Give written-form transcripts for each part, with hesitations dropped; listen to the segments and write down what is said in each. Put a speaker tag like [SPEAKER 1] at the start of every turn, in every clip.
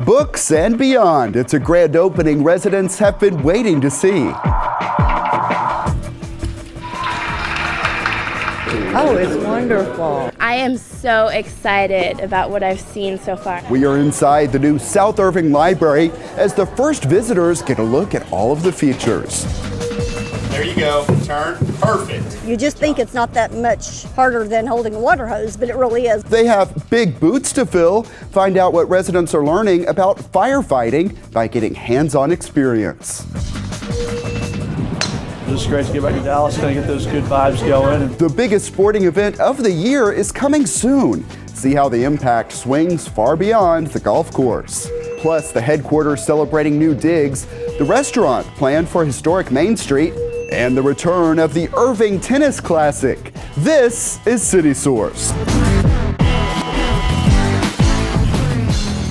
[SPEAKER 1] Books and beyond. It's a grand opening residents have been waiting to see.
[SPEAKER 2] Oh, it's wonderful.
[SPEAKER 3] I am so excited about what I've seen so far.
[SPEAKER 1] We are inside the new South Irving Library as the first visitors get a look at all of the features.
[SPEAKER 4] There you go, turn, perfect.
[SPEAKER 5] You just think it's not that much harder than holding a water hose, but it really is.
[SPEAKER 1] They have big boots to fill. Find out what residents are learning about firefighting by getting hands-on experience.
[SPEAKER 6] It's great to get back to Dallas, kind of get those good vibes going.
[SPEAKER 1] The biggest sporting event of the year is coming soon. See how the impact swings far beyond the golf course. Plus, the headquarters celebrating new digs, the restaurant planned for historic Main Street, and the return of the Irving Tennis Classic. This is City Source.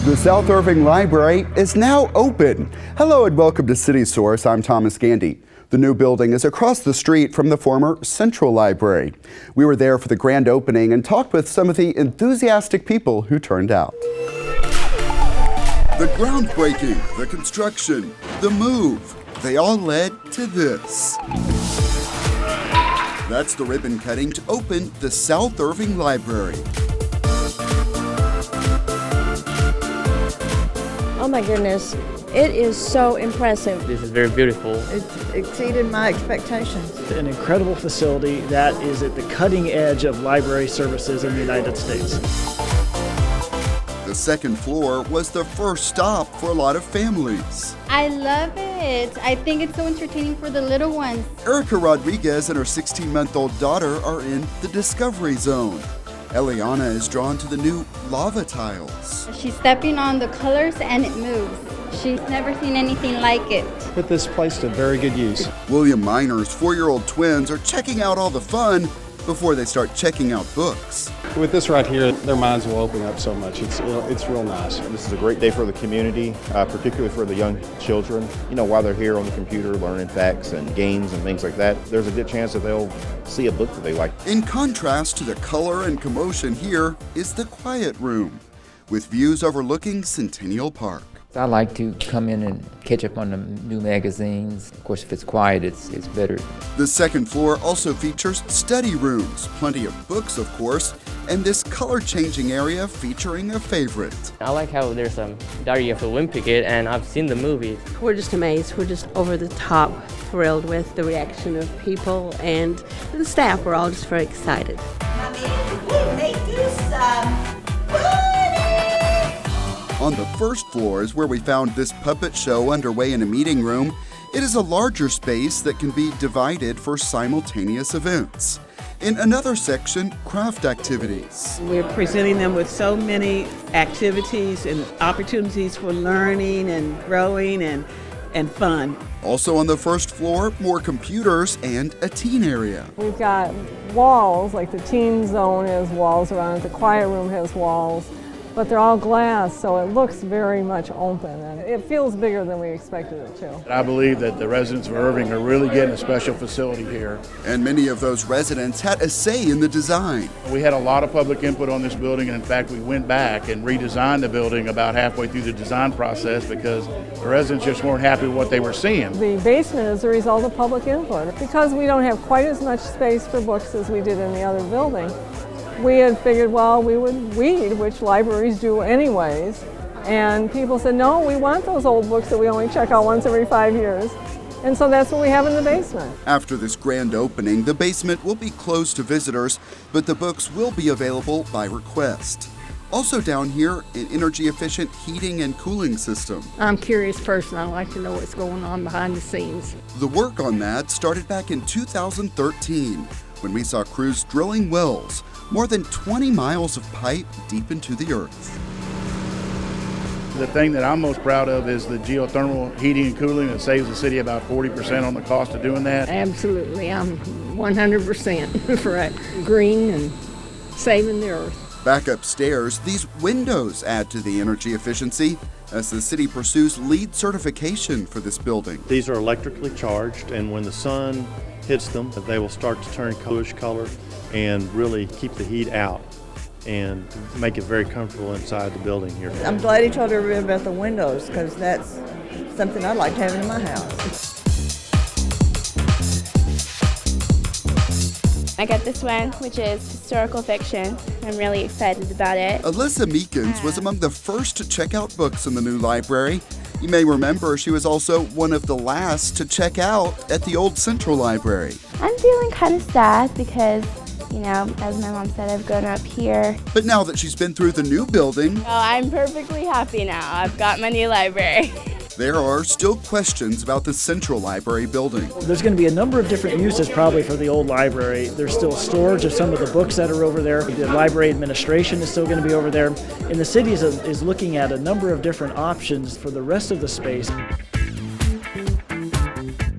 [SPEAKER 1] The South Irving Library is now open. Hello and welcome to City Source. I'm Thomas Gandy. The new building is across the street from the former Central Library. We were there for the grand opening and talked with some of the enthusiastic people who turned out. The groundbreaking, the construction, the move, they all led to this. That's the ribbon cutting to open the South Irving Library.
[SPEAKER 2] Oh my goodness, it is so impressive.
[SPEAKER 7] This is very beautiful.
[SPEAKER 2] It's exceeded my expectations.
[SPEAKER 6] An incredible facility that is at the cutting edge of library services in the United States.
[SPEAKER 1] The second floor was the first stop for a lot of families.
[SPEAKER 3] I love it. I think it's so entertaining for the little ones.
[SPEAKER 1] Erica Rodriguez and her 16-month-old daughter are in the Discovery Zone. Eliana is drawn to the new lava tiles.
[SPEAKER 3] She's stepping on the colors and it moves. She's never seen anything like it.
[SPEAKER 6] Put this place to very good use.
[SPEAKER 1] William Minor's 4-year-old twins are checking out all the fun before they start checking out books.
[SPEAKER 8] With this right here, their minds will open up so much. It's real nice.
[SPEAKER 4] This is a great day for the community, particularly for the young children. You know, while they're here on the computer learning facts and games and things like that, there's a good chance that they'll see a book that they like.
[SPEAKER 1] In contrast to the color and commotion, here is the quiet room with views overlooking Centennial Park.
[SPEAKER 9] I like to come in and catch up on the new magazines. Of course, if it's quiet, it's better.
[SPEAKER 1] The second floor also features study rooms, plenty of books, of course, and this color-changing area featuring a favorite.
[SPEAKER 7] I like how there's a Diary of a Wimpy Kid, and I've seen the movie.
[SPEAKER 10] We're just amazed. We're just over the top thrilled with the reaction of people and the staff. We're all just very excited.
[SPEAKER 5] They do some.
[SPEAKER 1] On the first floor is where we found this puppet show underway in a meeting room. It is a larger space that can be divided for simultaneous events. In another section, craft activities.
[SPEAKER 10] We're presenting them with so many activities and opportunities for learning and growing and fun.
[SPEAKER 1] Also on the first floor, more computers and a teen area.
[SPEAKER 11] We've got walls, like the teen zone has walls around it, the quiet room has walls. But they're all glass, so it looks very much open, and it feels bigger than we expected it to.
[SPEAKER 6] I believe that the residents of Irving are really getting a special facility here.
[SPEAKER 1] And many of those residents had a say in the design.
[SPEAKER 6] We had a lot of public input on this building, and in fact, we went back and redesigned the building about halfway through the design process because the residents just weren't happy with what they were seeing.
[SPEAKER 11] The basement is a result of public input. Because we don't have quite as much space for books as we did in the other building, we had figured, well, we would read, which libraries do anyways. And people said, no, we want those old books that we only check out once every 5 years. And so that's what we have in the basement.
[SPEAKER 1] After this grand opening, the basement will be closed to visitors, but the books will be available by request. Also down here, an energy-efficient heating and cooling system.
[SPEAKER 2] I'm a curious person. I like to know what's going on behind the scenes.
[SPEAKER 1] The work on that started back in 2013, when we saw crews drilling wells, more than 20 miles of pipe deep into the earth.
[SPEAKER 6] The thing that I'm most proud of is the geothermal heating and cooling that saves the city about 40% on the cost of doing that.
[SPEAKER 2] Absolutely. I'm 100% for green and saving the earth.
[SPEAKER 1] Back upstairs, these windows add to the energy efficiency as the city pursues LEED certification for this building.
[SPEAKER 12] These are electrically charged, and when the sun hits them, they will start to turn bluish color and really keep the heat out. and make it very comfortable inside the building here.
[SPEAKER 13] I'm glad he told everybody about the windows, because that's something I'd like to have in my house.
[SPEAKER 14] I got this one, which is historical fiction. I'm really excited about it.
[SPEAKER 1] Alyssa Meekins was among the first to check out books in the new library. You may remember she was also one of the last to check out at the old Central Library.
[SPEAKER 14] I'm feeling kind of sad because, you know, as my mom said, I've grown up here.
[SPEAKER 1] But now that she's been through the new building,
[SPEAKER 14] Oh, I'm perfectly happy now. I've got my new library.
[SPEAKER 1] there are still questions about the Central Library building.
[SPEAKER 15] There's going to be a number of different uses probably for the old library. There's still storage of some of the books that are over there. The library administration is still going to be over there. And the city is looking at a number of different options for the rest of the space.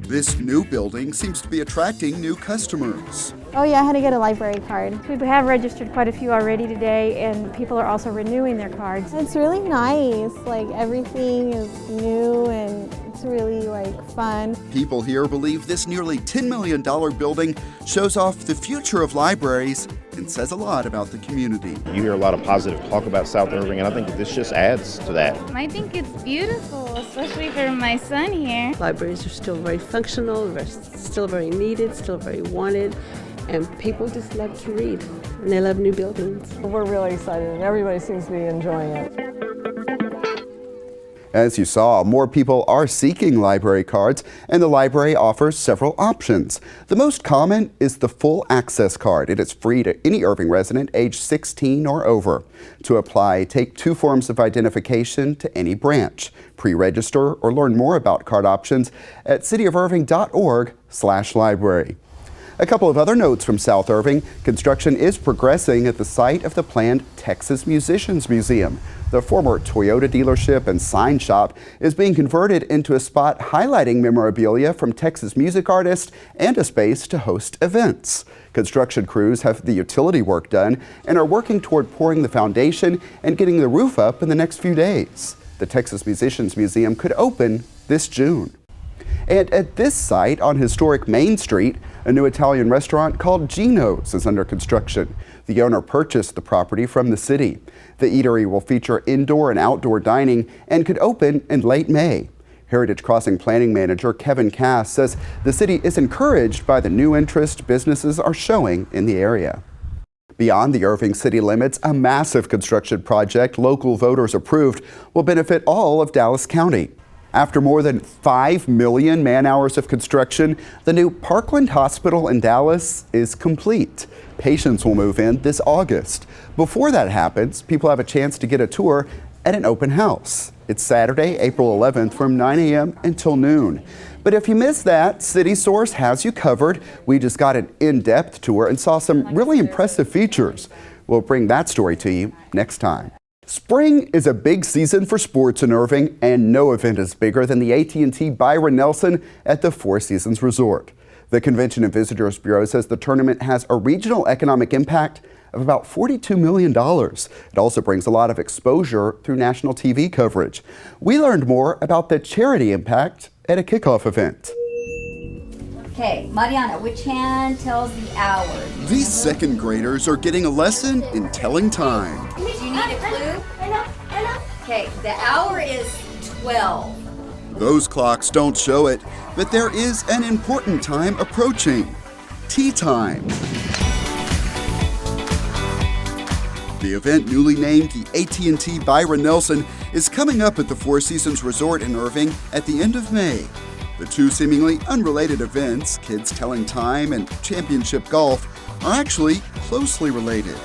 [SPEAKER 1] This new building seems to be attracting new customers.
[SPEAKER 16] Oh yeah, I had to get a library card. We have registered quite a few already today, and people are also renewing their cards.
[SPEAKER 17] It's really nice, like everything is new and it's really like fun.
[SPEAKER 1] People here believe this nearly $10 million building shows off the future of libraries and says a lot about the community.
[SPEAKER 4] You hear a lot of positive talk about South Irving, and I think this just adds to that.
[SPEAKER 18] I think it's beautiful, especially for my son here.
[SPEAKER 19] Libraries are still very functional, they're still very needed, still very wanted, and people just love to read, and they love new buildings.
[SPEAKER 11] We're really excited, and everybody seems to be enjoying it.
[SPEAKER 1] As you saw, more people are seeking library cards, and the library offers several options. The most common is the full access card. It is free to any Irving resident age 16 or over. To apply, take 2 forms of identification to any branch. Pre-register or learn more about card options at cityofirving.org/library. A couple of other notes from South Irving. Construction is progressing at the site of the planned Texas Musicians Museum. The former Toyota dealership and sign shop is being converted into a spot highlighting memorabilia from Texas music artists and a space to host events. Construction crews have the utility work done and are working toward pouring the foundation and getting the roof up in the next few days. The Texas Musicians Museum could open this June. And at this site on historic Main Street, a new Italian restaurant called Gino's is under construction. The owner purchased the property from the city. The eatery will feature indoor and outdoor dining and could open in late May. Heritage Crossing Planning Manager Kevin Cass says the city is encouraged by the new interest businesses are showing in the area. Beyond the Irving city limits, a massive construction project local voters approved will benefit all of Dallas County. After more than 5 million man-hours of construction, the new Parkland Hospital in Dallas is complete. Patients will move in this August. Before that happens, people have a chance to get a tour at an open house. It's Saturday, April 11th from 9 a.m. until noon. But if you missed that, City Source has you covered. We just got an in-depth tour and saw some really impressive features. We'll bring that story to you next time. Spring is a big season for sports in Irving, and no event is bigger than the AT&T Byron Nelson at the Four Seasons Resort. The Convention and Visitors Bureau says the tournament has a regional economic impact of about $42 million. It also brings a lot of exposure through national TV coverage. We learned more about the charity impact at a kickoff event.
[SPEAKER 20] Okay, Mariana, which hand tells the hour?
[SPEAKER 1] These second graders are getting a lesson in telling time.
[SPEAKER 20] Do you need a clue? I know. Okay, the hour is 12.
[SPEAKER 1] Those clocks don't show it, but there is an important time approaching. Tea time. The event, newly named the AT&T Byron Nelson, is coming up at the Four Seasons Resort in Irving at the end of May. The two seemingly unrelated events, kids telling time and championship golf, are actually closely related.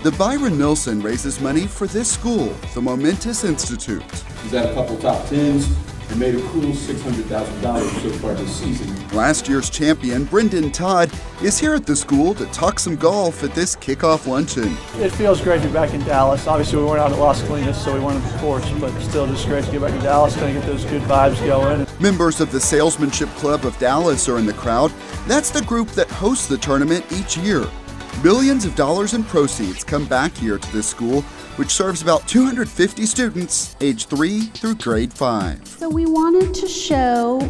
[SPEAKER 1] The Byron Nelson raises money for this school, the Momentous Institute.
[SPEAKER 21] He's had a couple top 10s and made a cool $600,000 so far this season.
[SPEAKER 1] Last year's champion, Brendan Todd, is here at the school to talk some golf at this kickoff luncheon.
[SPEAKER 22] It feels great to be back in Dallas. Obviously, we weren't out at Las Colinas, so we weren't on the course, but still just great to get back to Dallas, kind of get those good vibes going.
[SPEAKER 1] Members of the Salesmanship Club of Dallas are in the crowd. That's the group that hosts the tournament each year. Millions of dollars in proceeds come back here to this school, which serves about 250 students age 3 through grade 5.
[SPEAKER 3] So we wanted to show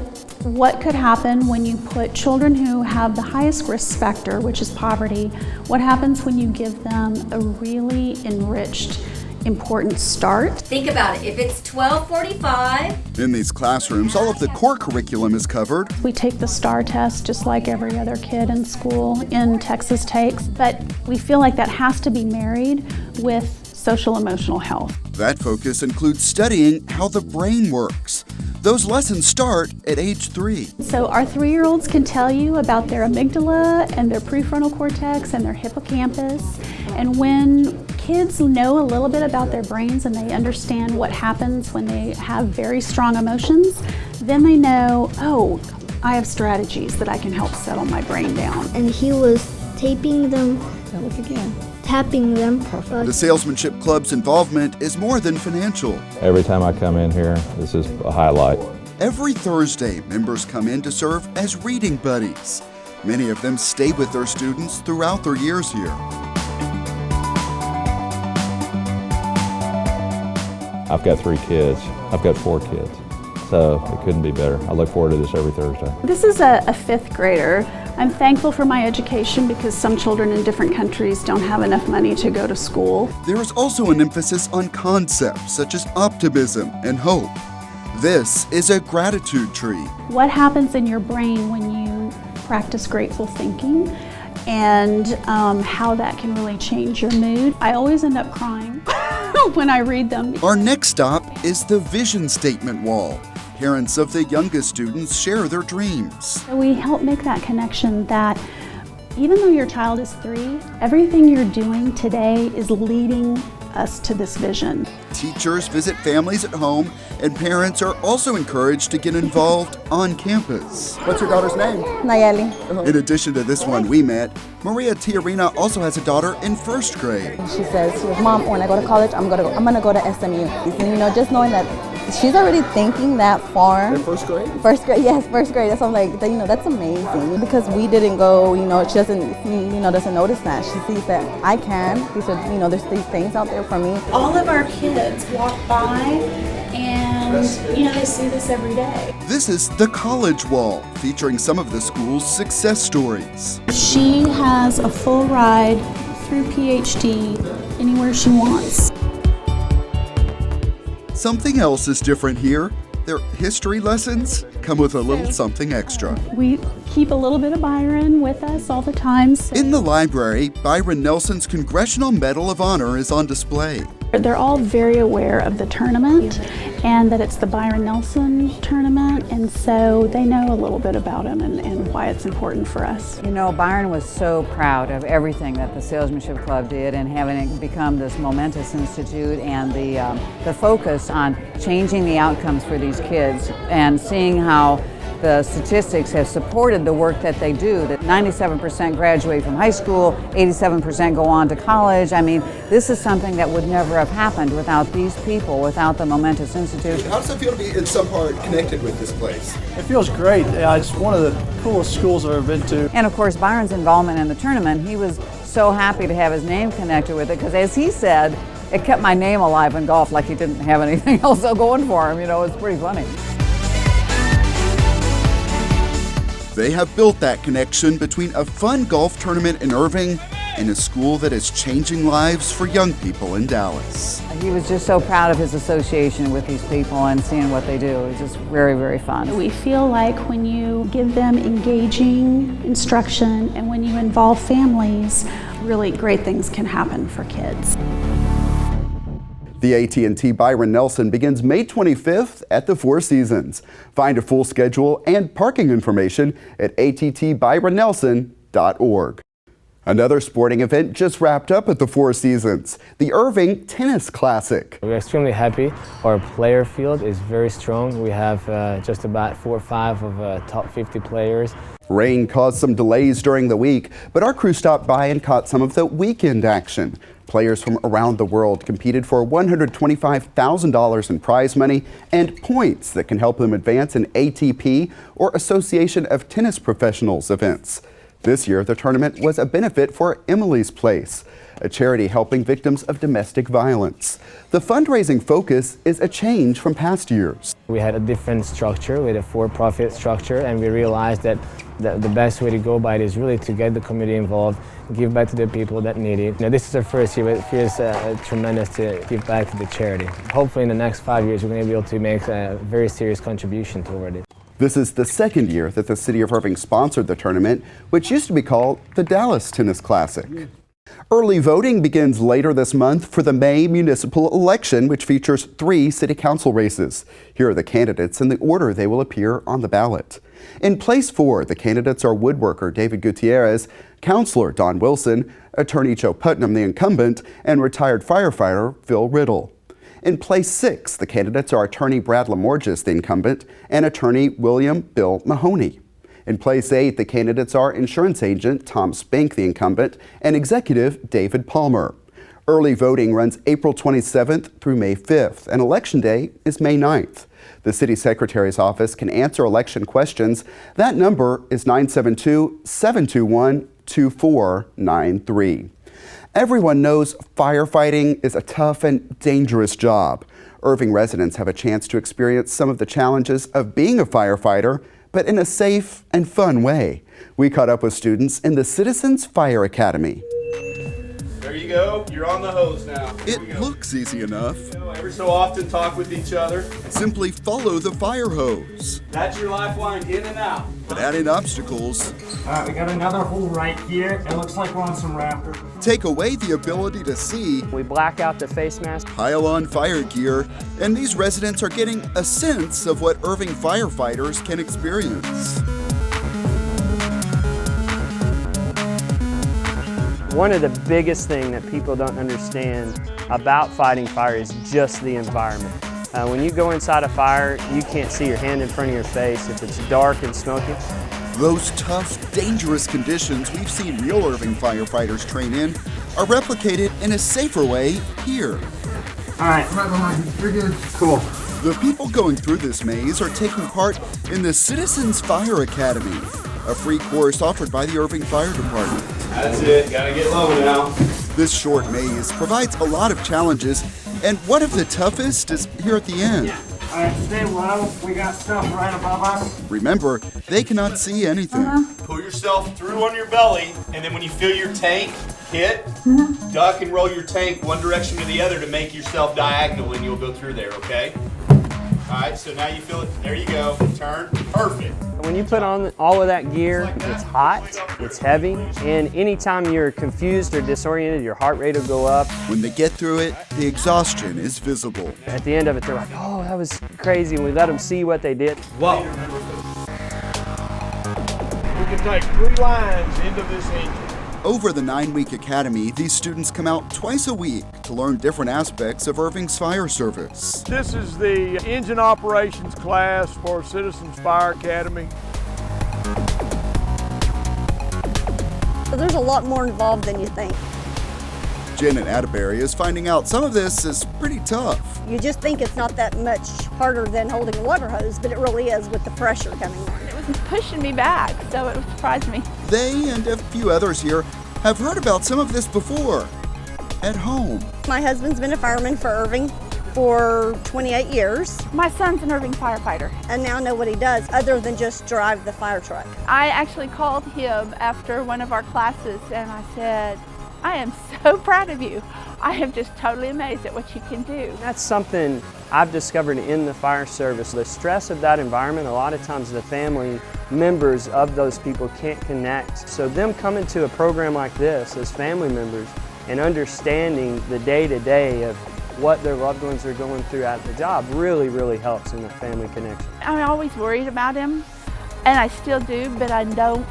[SPEAKER 3] what could happen when you put children who have the highest risk factor, which is poverty, what happens when you give them a really enriched, important start.
[SPEAKER 20] Think about it. If it's 12:45.
[SPEAKER 1] In these classrooms, all of the core curriculum is covered.
[SPEAKER 3] We take the STAR test just like every other kid in school in Texas takes, but we feel like that has to be married with social emotional health.
[SPEAKER 1] That focus includes studying how the brain works. Those lessons start at age 3.
[SPEAKER 3] So our 3-year-olds can tell you about their amygdala and their prefrontal cortex and their hippocampus. And when kids know a little bit about their brains and they understand what happens when they have very strong emotions, then they know, oh, I have strategies that I can help settle my brain down.
[SPEAKER 17] And he was taping them.
[SPEAKER 3] Look again.
[SPEAKER 17] Tapping them.
[SPEAKER 1] The Salesmanship Club's involvement is more than financial.
[SPEAKER 8] Every time I come in here, this is a highlight.
[SPEAKER 1] Every Thursday, members come in to serve as reading buddies. Many of them stay with their students throughout their years here.
[SPEAKER 8] I've got 3 kids. I've got 4 kids. So it couldn't be better. I look forward to this every Thursday.
[SPEAKER 3] This is a 5th grader. I'm thankful for my education because some children in different countries don't have enough money to go to school.
[SPEAKER 1] There is also an emphasis on concepts such as optimism and hope. This is a gratitude tree.
[SPEAKER 3] What happens in your brain when you practice grateful thinking and how that can really change your mood. I always end up crying when I read them.
[SPEAKER 1] Our next stop is the vision statement wall. Parents of the youngest students share their dreams.
[SPEAKER 3] We help make that connection that even though your child is 3, everything you're doing today is leading us to this vision.
[SPEAKER 1] Teachers visit families at home, and parents are also encouraged to get involved on campus. What's your daughter's name?
[SPEAKER 13] Nayeli.
[SPEAKER 1] In addition to this one we met, Maria Tiarina also has a daughter in 1st grade.
[SPEAKER 13] She says, Mom, when I go to college, I'm gonna go to SMU. And just knowing that she's already thinking that far.
[SPEAKER 1] In 1st grade?
[SPEAKER 13] 1st grade, yes, 1st grade. That's I'm like, that's amazing because we didn't go. She doesn't notice that. She sees that I can. These are, there's these things out there for me.
[SPEAKER 3] All of our kids walk by and, they see this every day.
[SPEAKER 1] This is the College Wall, featuring some of the school's success stories.
[SPEAKER 3] She has a full ride through PhD anywhere she wants.
[SPEAKER 1] Something else is different here. Their history lessons come with a little something extra.
[SPEAKER 3] We keep a little bit of Byron with us all the time.
[SPEAKER 1] In the library, Byron Nelson's Congressional Medal of Honor is on display.
[SPEAKER 3] They're all very aware of the tournament and that it's the Byron Nelson tournament, and so they know a little bit about him and why it's important for us.
[SPEAKER 23] Byron was so proud of everything that the Salesmanship Club did and having it become this momentous institute and the focus on changing the outcomes for these kids and seeing how the statistics have supported the work that they do, that 97% graduate from high school, 87% go on to college. This is something that would never have happened without these people, without the Momentous Institute.
[SPEAKER 1] How does it feel to be in some part connected with this place?
[SPEAKER 22] It feels great. It's one of the coolest schools I've ever been to.
[SPEAKER 23] And of course, Byron's involvement in the tournament, he was so happy to have his name connected with it because, as he said, it kept my name alive in golf like he didn't have anything else going for him. It's pretty funny.
[SPEAKER 1] They have built that connection between a fun golf tournament in Irving and a school that is changing lives for young people in Dallas.
[SPEAKER 23] He was just so proud of his association with these people and seeing what they do. It was just very, very fun.
[SPEAKER 3] We feel like when you give them engaging instruction and when you involve families, really great things can happen for kids.
[SPEAKER 1] The AT&T Byron Nelson begins May 25th at the Four Seasons. Find a full schedule and parking information at attbyronnelson.org. Another sporting event just wrapped up at the Four Seasons, the Irving Tennis Classic.
[SPEAKER 24] We're extremely happy. Our player field is very strong. We have just about 4 or 5 of top 50 players.
[SPEAKER 1] Rain caused some delays during the week, but our crew stopped by and caught some of the weekend action. Players from around the world competed for $125,000 in prize money and points that can help them advance in ATP or Association of Tennis Professionals events. This year, the tournament was a benefit for Emily's Place, a charity helping victims of domestic violence. The fundraising focus is a change from past years.
[SPEAKER 24] We had a different structure, we had a for-profit structure, and we realized that the best way to go about it is really to get the community involved, give back to the people that need it. Now, this is our first year, but it feels tremendous to give back to the charity. Hopefully in the next 5 years, we're going to be able to make a very serious contribution toward it.
[SPEAKER 1] This is the second year that the City of Irving sponsored the tournament, which used to be called the Dallas Tennis Classic. Early voting begins later this month for the May municipal election, which features 3 city council races. Here are the candidates in the order they will appear on the ballot. In place 4, the candidates are woodworker David Gutierrez, Councilor Don Wilson, Attorney Joe Putnam, the incumbent, and retired firefighter Phil Riddle. In place 6, the candidates are Attorney Brad Lamorges, the incumbent, and Attorney William Bill Mahoney. In place 8, the candidates are insurance agent Tom Spink, the incumbent, and executive David Palmer. Early voting runs April 27th through May 5th, and Election Day is May 9th. The City Secretary's office can answer election questions. That number is 972-721-2493. Everyone knows firefighting is a tough and dangerous job. Irving residents have a chance to experience some of the challenges of being a firefighter, but in a safe and fun way. We caught up with students in the Citizens Fire Academy.
[SPEAKER 5] There you go. You're on the hose now.
[SPEAKER 1] It looks easy enough.
[SPEAKER 5] Every so often talk with each other.
[SPEAKER 1] Simply follow the fire hose.
[SPEAKER 5] That's your lifeline in and out.
[SPEAKER 1] But add in obstacles.
[SPEAKER 7] All right, we got another hole right here. It looks like we're on some raptor.
[SPEAKER 1] Take away the ability to see.
[SPEAKER 9] We black out the face mask.
[SPEAKER 1] Pile on fire gear. And these residents are getting a sense of what Irving firefighters can experience.
[SPEAKER 9] One of the biggest things that people don't understand about fighting fire is just the environment. When you go inside a fire, you can't see your hand in front of your face if it's dark and smoky.
[SPEAKER 1] Those tough, dangerous conditions we've seen real Irving firefighters train in are replicated in a safer way here.
[SPEAKER 7] All right, right behind you. You're good. Cool.
[SPEAKER 1] The people going through this maze are taking part in the Citizens Fire Academy, a free course offered by the Irving Fire Department.
[SPEAKER 5] That's it. Gotta get low now.
[SPEAKER 1] This short maze provides a lot of challenges, and one of the toughest is here at the end.
[SPEAKER 7] All right, stay low. We got stuff right above us.
[SPEAKER 1] Remember, they cannot see anything.
[SPEAKER 5] Pull yourself through on your belly, and then when you feel your tank hit, duck and roll your tank one direction to the other to make yourself diagonal, and you'll go through there, okay? All right, so now you feel it. There you go. Turn. Perfect.
[SPEAKER 9] When you put on all of that gear, it's hot, it's heavy, and anytime you're confused or disoriented, your heart rate will go up.
[SPEAKER 1] When they get through it, the exhaustion is visible.
[SPEAKER 9] At the end of it, they're like, oh, that was crazy, and we let them see what they did.
[SPEAKER 5] Whoa.
[SPEAKER 10] We can take 3 lines into this engine.
[SPEAKER 1] Over the 9-week academy, these students come out twice a week to learn different aspects of Irving's fire service.
[SPEAKER 10] This is the engine operations class for Citizens Fire Academy.
[SPEAKER 25] So there's a lot more involved than you think.
[SPEAKER 1] Janet Atterbury is finding out some of this is pretty tough.
[SPEAKER 25] You just think it's not that much harder than holding a water hose, but it really is with the pressure coming on.
[SPEAKER 26] It was pushing me back, so it surprised me.
[SPEAKER 1] They and a few others here have heard about some of this before, at home.
[SPEAKER 25] My husband's been a fireman for Irving for 28 years.
[SPEAKER 26] My son's an Irving firefighter.
[SPEAKER 25] And now know what he does other than just drive the fire truck.
[SPEAKER 26] I actually called him after one of our classes and I said, I am so proud of you. I am just totally amazed at what you can do.
[SPEAKER 9] That's something I've discovered in the fire service. The stress of that environment, a lot of times the family members of those people can't connect. So them coming to a program like this as family members and understanding the day-to-day of what their loved ones are going through at the job really, really helps in the family connection.
[SPEAKER 26] I'm always worried about him, and I still do, but I don't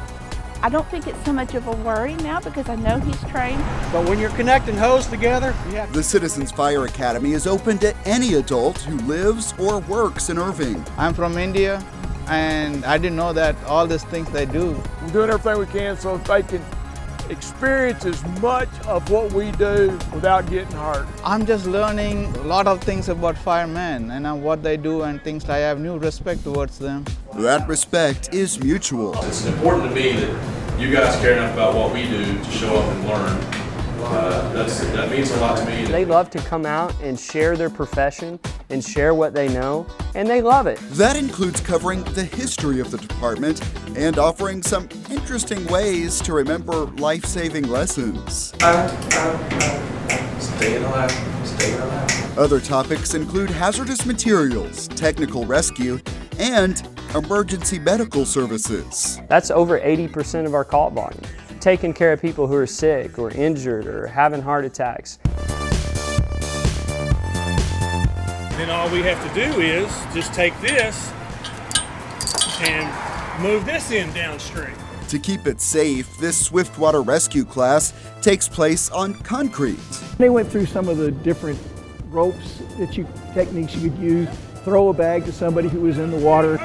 [SPEAKER 26] think it's so much of a worry now because I know he's trained.
[SPEAKER 22] But when you're connecting hose together,
[SPEAKER 1] The Citizens Fire Academy is open to any adult who lives or works in Irving.
[SPEAKER 27] I'm from India, and I didn't know that all these things they do.
[SPEAKER 10] We're doing everything we can so they can experience as much of what we do without getting hurt.
[SPEAKER 27] I'm just learning a lot of things about firemen and what they do and things. I have new respect towards them.
[SPEAKER 1] That respect is mutual.
[SPEAKER 5] It's important to me that
[SPEAKER 21] you guys care enough about what we do to show up and learn. That means a lot to me.
[SPEAKER 9] They love to come out and share their profession and share what they know, and they love it.
[SPEAKER 1] That includes covering the history of the department and offering some interesting ways to remember life-saving lessons.
[SPEAKER 21] Staying alive, staying alive.
[SPEAKER 1] Other topics include hazardous materials, technical rescue, and emergency medical services.
[SPEAKER 9] That's over 80% of our call volume. Taking care of people who are sick or injured or having heart attacks.
[SPEAKER 2] Then all we have to do is just take this and move this in downstream.
[SPEAKER 1] To keep it safe, this swiftwater rescue class takes place on concrete.
[SPEAKER 22] They went through some of the different ropes techniques you could use. Throw a bag to somebody who was in the water.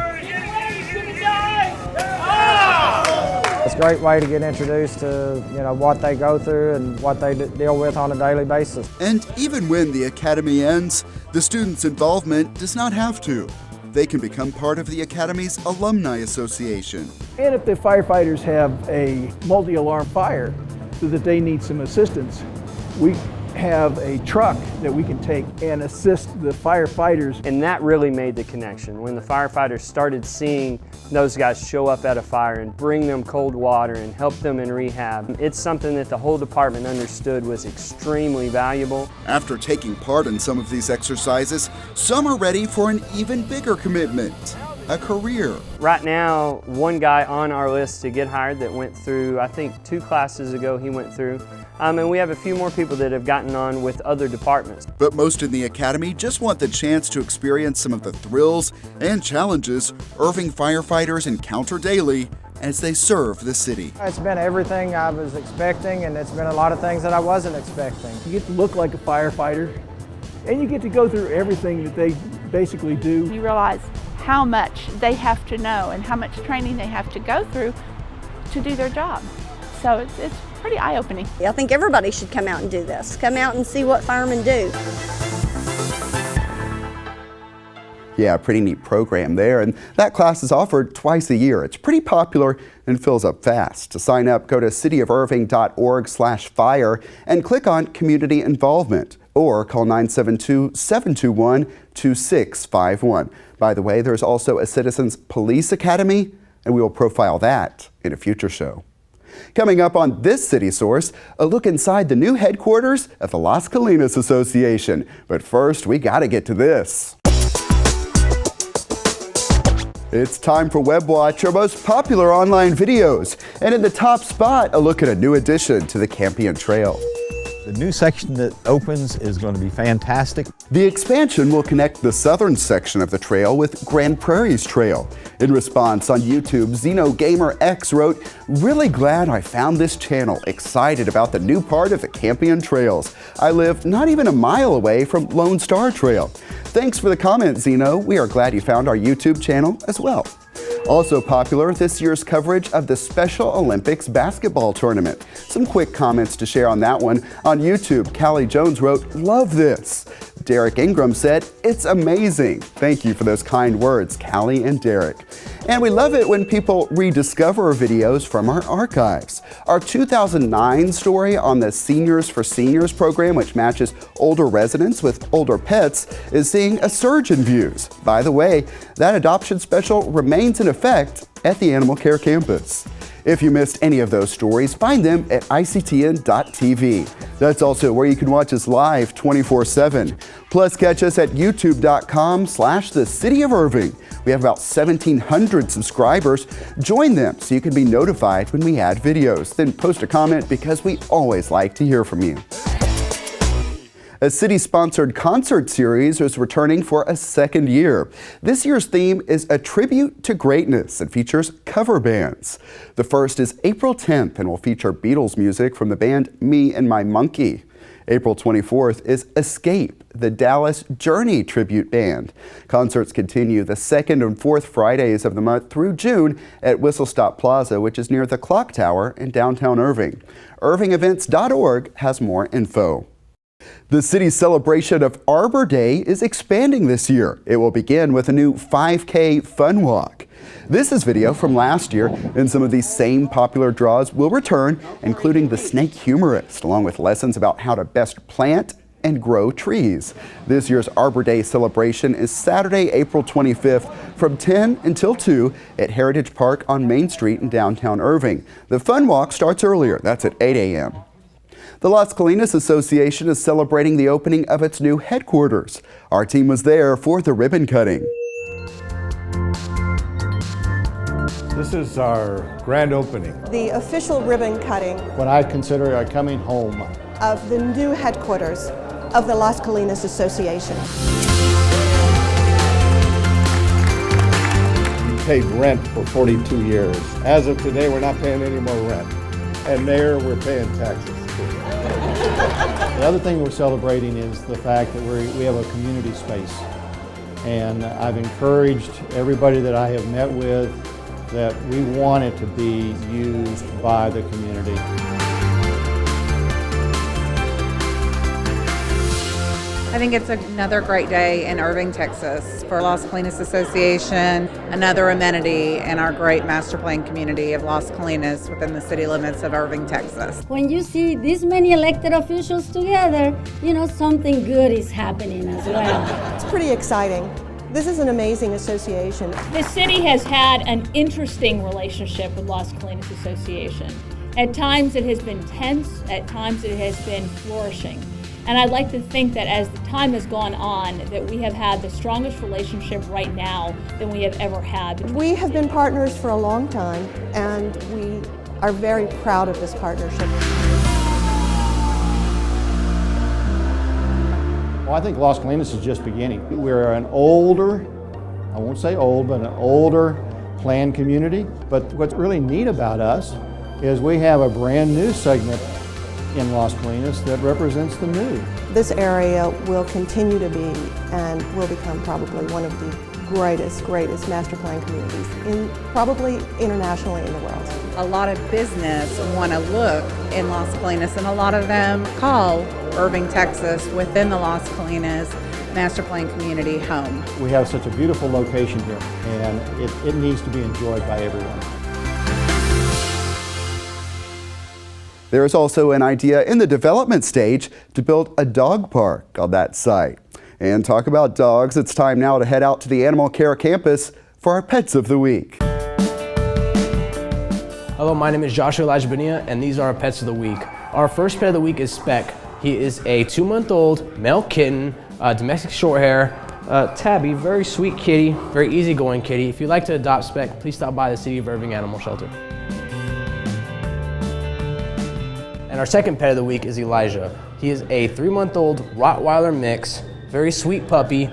[SPEAKER 24] It's a great way to get introduced to what they go through and what they deal with on a daily basis.
[SPEAKER 1] And even when the academy ends, the students' involvement does not have to. They can become part of the Academy's Alumni Association.
[SPEAKER 22] And if the firefighters have a multi-alarm fire so that they need some assistance, we have a truck that we can take and assist the firefighters.
[SPEAKER 9] And that really made the connection. When the firefighters started seeing those guys show up at a fire and bring them cold water and help them in rehab, it's something that the whole department understood was extremely valuable.
[SPEAKER 1] After taking part in some of these exercises, some are ready for an even bigger commitment, a career.
[SPEAKER 9] Right now, one guy on our list to get hired that went through, I think 2 classes ago he went through, and we have a few more people that have gotten on with other departments.
[SPEAKER 1] But most in the Academy just want the chance to experience some of the thrills and challenges Irving firefighters encounter daily as they serve the city.
[SPEAKER 24] It's been everything I was expecting, and it's been a lot of things that I wasn't expecting.
[SPEAKER 22] You get to look like a firefighter, and you get to go through everything that they basically do.
[SPEAKER 26] You realize how much they have to know and how much training they have to go through to do their job. So it's pretty eye-opening.
[SPEAKER 25] I think everybody should come out and do this. Come out and see what firemen do.
[SPEAKER 1] Yeah, pretty neat program there, and that class is offered twice a year. It's pretty popular and fills up fast. To sign up, go to cityofirving.org/fire and click on Community Involvement, or call 972-721-2651. By the way, there's also a Citizens Police Academy, and we will profile that in a future show. Coming up on this City Source, a look inside the new headquarters of the Las Colinas Association. But first, we gotta get to this. It's time for Web Watch, our most popular online videos. And in the top spot, a look at a new addition to the Campion Trail.
[SPEAKER 4] The new section that opens is going to be fantastic.
[SPEAKER 1] The expansion will connect the southern section of the trail with Grand Prairie's Trail. In response on YouTube, XenoGamerX wrote, "Really glad I found this channel. Excited about the new part of the Campion Trails. I live not even a mile away from Lone Star Trail." Thanks for the comment, Zeno. We are glad you found our YouTube channel as well. Also popular, this year's coverage of the Special Olympics basketball tournament. Some quick comments to share on that one. On YouTube, Callie Jones wrote, "Love this." Derek Ingram said, "It's amazing." Thank you for those kind words, Callie and Derek. And we love it when people rediscover videos from our archives. Our 2009 story on the Seniors for Seniors program, which matches older residents with older pets, is seeing a surge in views. By the way, that adoption special remains in effect at the Animal Care campus. If you missed any of those stories, find them at ictn.tv. That's also where you can watch us live 24/7. Plus, catch us at youtube.com/the City of Irving. We have about 1,700 subscribers. Join them so you can be notified when we add videos. Then post a comment because we always like to hear from you. A city-sponsored concert series is returning for a second year. This year's theme is a tribute to greatness and features cover bands. The first is April 10th and will feature Beatles music from the band Me and My Monkey. April 24th is Escape, the Dallas Journey tribute band. Concerts continue the 2nd and 4th Fridays of the month through June at Whistle Stop Plaza, which is near the Clock Tower in downtown Irving. IrvingEvents.org has more info. The city's celebration of Arbor Day is expanding this year. It will begin with a new 5K fun walk. This is video from last year, and some of these same popular draws will return, including the snake humorist, along with lessons about how to best plant and grow trees. This year's Arbor Day celebration is Saturday, April 25th from 10 until 2 at Heritage Park on Main Street in downtown Irving. The fun walk starts earlier. That's at 8 a.m. The Las Colinas Association is celebrating the opening of its new headquarters. Our team was there for the ribbon cutting.
[SPEAKER 6] This is our grand opening.
[SPEAKER 12] The official ribbon cutting
[SPEAKER 6] What I consider our coming home.
[SPEAKER 12] of the new headquarters of the Las Colinas Association.
[SPEAKER 6] We paid rent for 42 years. As of today, we're not paying any more rent. And there, we're paying taxes. The other thing we're celebrating is the fact that we have a community space. And I've encouraged everybody that I have met with that we want it to be used by the community.
[SPEAKER 14] I think it's another great day in Irving, Texas for Las Colinas Association, another amenity in our great master plan community of Las Colinas within the city limits of Irving, Texas.
[SPEAKER 15] When you see this many elected officials together, you know something good is happening as well.
[SPEAKER 12] It's pretty exciting. This is an amazing association.
[SPEAKER 16] The city has had an interesting relationship with Las Colinas Association. At times it has been tense, at times it has been flourishing. And I'd like to think that as the time has gone on, that we have had the strongest relationship right now than we have ever had.
[SPEAKER 12] We have been partners for a long time, and we are very proud of this partnership.
[SPEAKER 6] Well, I think Las Colinas is just beginning. We're an older, I won't say old, but an older planned community. But what's really neat about us is we have a brand new segment in Las Colinas that represents the new.
[SPEAKER 12] This area will continue to be and will become probably one of the greatest master plan communities, probably internationally in the world.
[SPEAKER 23] A lot of business want to look in Las Colinas, and a lot of them call Irving, Texas, within the Las Colinas master plan community home.
[SPEAKER 6] We have such a beautiful location here, and it needs to be enjoyed by everyone.
[SPEAKER 1] There is also an idea in the development stage to build a dog park on that site. And talk about dogs, it's time now to head out to the Animal Care Campus for our Pets of the Week.
[SPEAKER 18] Hello, my name is Joshua Elijah Bonilla, and these are our Pets of the Week. Our first pet of the week is Speck. He is a 2-month-old male kitten, domestic short hair, tabby, very sweet kitty, very easygoing kitty. If you'd like to adopt Speck, please stop by the City of Irving Animal Shelter. And our second pet of the week is Elijah. He is a 3-month-old Rottweiler mix, very sweet puppy.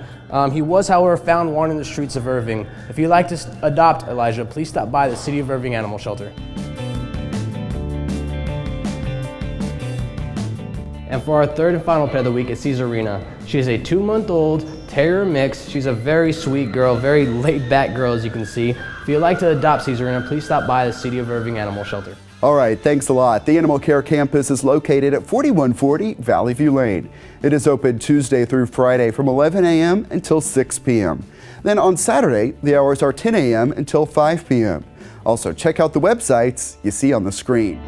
[SPEAKER 18] He was, however, found wandering the streets of Irving. If you'd like to adopt Elijah, please stop by the City of Irving Animal Shelter. And for our third and final pet of the week is Caesarina. She is a 2-month-old terrier mix. She's a very sweet girl, very laid-back girl, as you can see. If you'd like to adopt Caesarina, please stop by the City of Irving Animal Shelter.
[SPEAKER 1] All right, thanks a lot. The Animal Care Campus is located at 4140 Valley View Lane. It is open Tuesday through Friday from 11 a.m. until 6 p.m. Then on Saturday, the hours are 10 a.m. until 5 p.m. Also, check out the websites you see on the screen.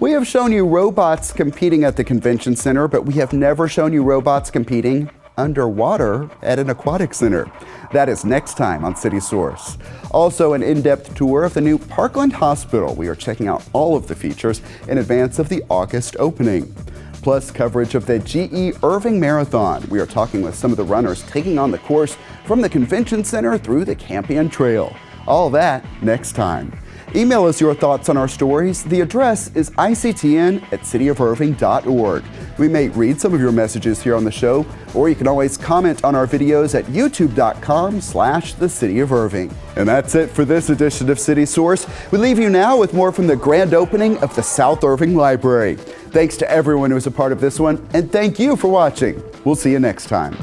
[SPEAKER 1] We have shown you robots competing at the convention center, but we have never shown you robots competing underwater at an aquatic center. That is next time on City Source. Also, an in-depth tour of the new Parkland Hospital. We are checking out all of the features in advance of the August opening. Plus, coverage of the GE Irving Marathon. We are talking with some of the runners taking on the course from the convention center through the Campion Trail. All that next time. Email us your thoughts on our stories. The address is ictn@cityofirving.org. We may read some of your messages here on the show, or you can always comment on our videos at youtube.com/thecityofirving. And that's it for this edition of City Source. We leave you now with more from the grand opening of the South Irving Library. Thanks to everyone who was a part of this one, and thank you for watching. We'll see you next time.